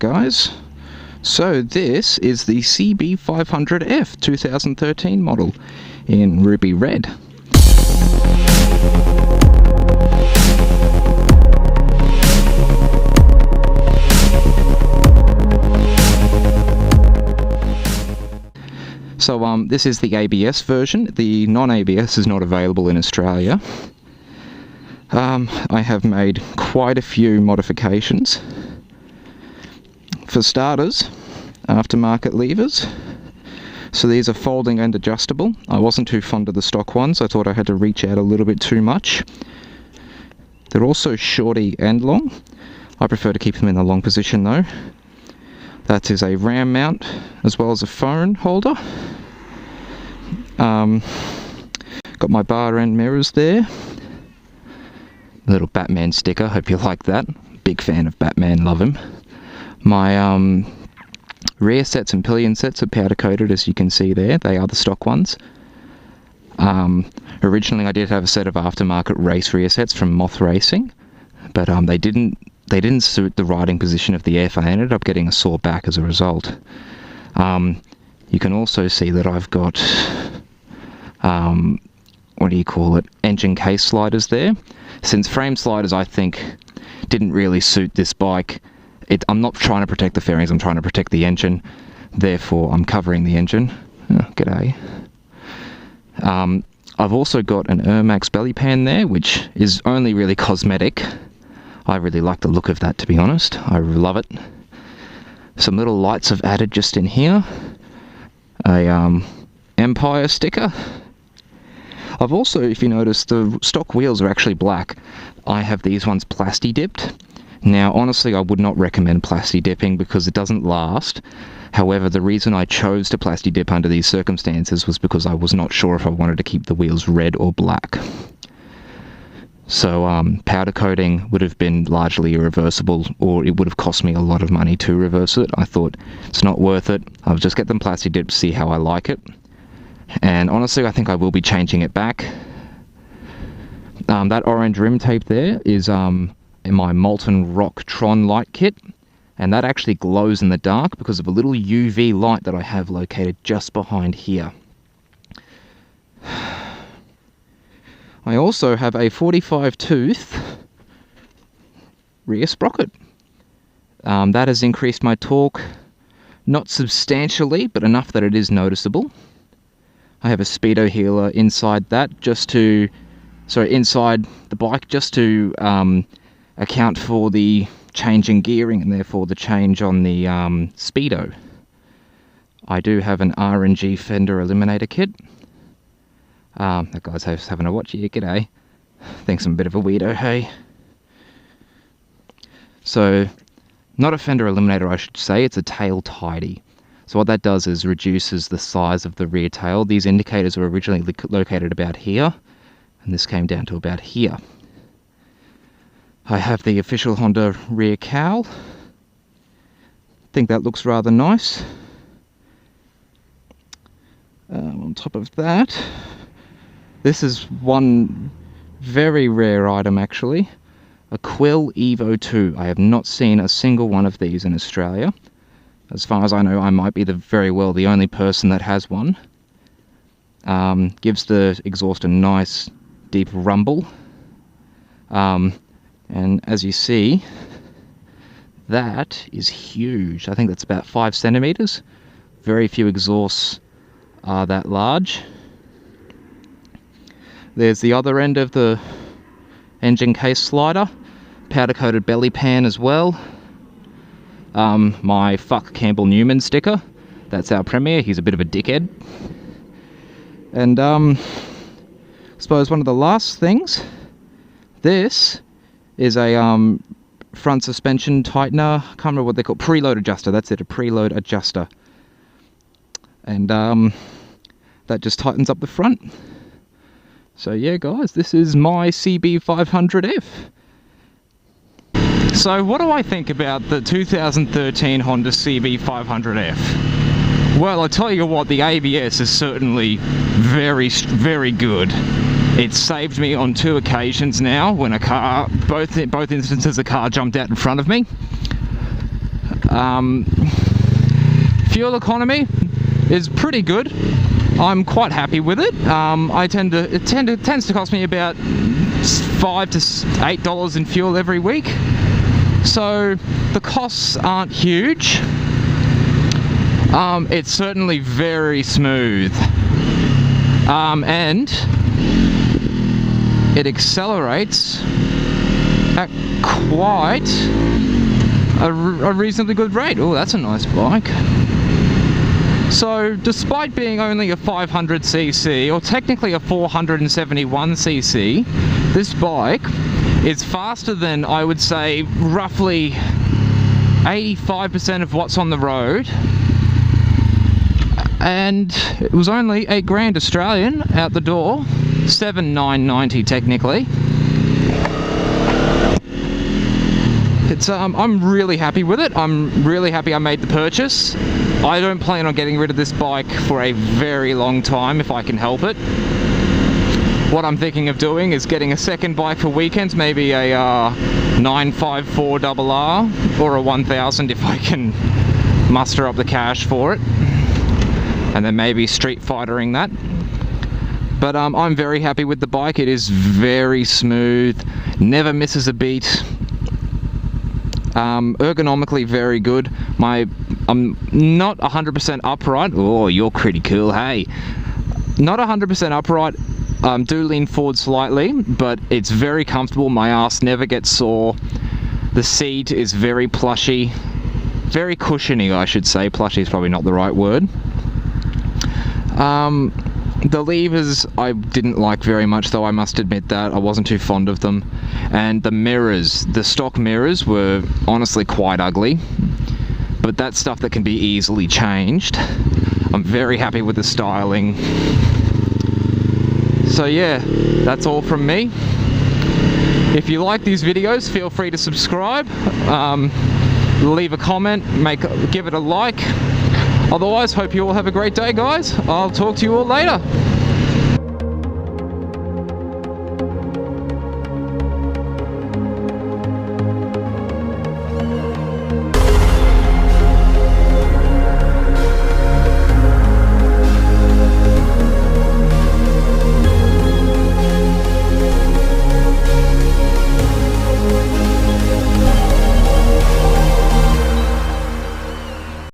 guys. So this is the CB500F 2013 model in ruby red. So this is the ABS version. The non-ABS is not available in Australia. I have made quite a few modifications. For starters, aftermarket levers. So these are folding and adjustable. I wasn't too fond of the stock ones. I thought I had to reach out a little bit too much. They're also shorty and long. I prefer to keep them in the long position though. That is a RAM mount as well as a phone holder. Got my bar end mirrors there. Little Batman sticker, hope you like that. Big fan of Batman, love him. My rear sets and pillion sets are powder coated, as you can see there. They are the stock ones. Originally I did have a set of aftermarket race rear sets from Moth Racing, but they didn't suit the riding position of the F. I ended up getting a sore back as a result. You can also see that I've got what do you call it, engine case sliders there. Since frame sliders, I think, didn't really suit this bike, I'm not trying to protect the fairings, I'm trying to protect the engine. Therefore, I'm covering the engine. Oh, g'day. I've also got an Ermax belly pan there, which is only really cosmetic. I really like the look of that, to be honest. I love it. Some little lights I've added just in here. A Empire sticker. I've also, if you notice, the stock wheels are actually black. I have these ones plasti dipped. Now, honestly, I would not recommend plasti dipping because it doesn't last. However, the reason I chose to plasti dip under these circumstances was because I was not sure if I wanted to keep the wheels red or black. So, powder coating would have been largely irreversible, or it would have cost me a lot of money to reverse it. I thought, it's not worth it. I'll just get them plasti dipped, see how I like it. And honestly, I think I will be changing it back. That orange rim tape there is in my Molten Rock Tron light kit, and that actually glows in the dark because of a little UV light that I have located just behind here. I also have a 45 tooth rear sprocket. That has increased my torque, not substantially, but enough that it is noticeable. I have a speedo healer inside that inside the bike, just to account for the change in gearing and therefore the change on the speedo. I do have an R&G Fender Eliminator Kit. That guy's having a watch here, g'day. Thinks I'm a bit of a weirdo, hey? So, not a Fender Eliminator, I should say, it's a tail tidy. So what that does is reduces the size of the rear tail. These indicators were originally located about here, and this came down to about here. I have the official Honda rear cowl. Think that looks rather nice. On top of that, this is one very rare item actually, a Cowl Evo 2. I have not seen a single one of these in Australia. As far as I know, I might be very well the only person that has one. Gives the exhaust a nice deep rumble. And as you see, that is huge. I think that's about 5 centimeters. Very few exhausts are that large. There's the other end of the engine case slider. Powder coated belly pan as well. My fuck Campbell Newman sticker. That's our Premier, he's a bit of a dickhead. And I suppose one of the last things, this is a front suspension tightener. I can't remember what they call, preload adjuster, that's it, a preload adjuster. And that just tightens up the front. So yeah guys, this is my CB500F. So what do I think about the 2013 Honda CB500F? Well, I'll tell you what, the ABS is certainly very, very good. It's saved me on 2 occasions now when a car, both instances a car jumped out in front of me. Fuel economy is pretty good. I'm quite happy with it. It tends to cost me about $5 to $8 in fuel every week, so the costs aren't huge. It's certainly very smooth, and it accelerates at quite a reasonably good rate. Oh, that's a nice bike. So despite being only a 500cc, or technically a 471cc, this bike is faster than, I would say, roughly 85% of what's on the road. And it was only $8,000 Australian out the door, $7,990 technically. It's I'm really happy with it. I'm really happy I made the purchase. I don't plan on getting rid of this bike for a very long time if I can help it. What I'm thinking of doing is getting a second bike for weekends, maybe a 954RR or a 1000 if I can muster up the cash for it, and then maybe street fightering that. But I'm very happy with the bike. It is very smooth, never misses a beat. Ergonomically very good. I'm not 100% upright. Oh, you're pretty cool, hey. Not 100% upright. Do lean forward slightly, but it's very comfortable. My ass never gets sore. The seat is very plushy, very cushiony, I should say. Plushy is probably not the right word. The levers I didn't like very much, though, I must admit that. I wasn't too fond of them. And the mirrors, the stock mirrors, were honestly quite ugly. But that's stuff that can be easily changed. I'm very happy with the styling. So yeah, that's all from me. If you like these videos, feel free to subscribe, leave a comment, give it a like. Otherwise, hope you all have a great day, guys. I'll talk to you all later.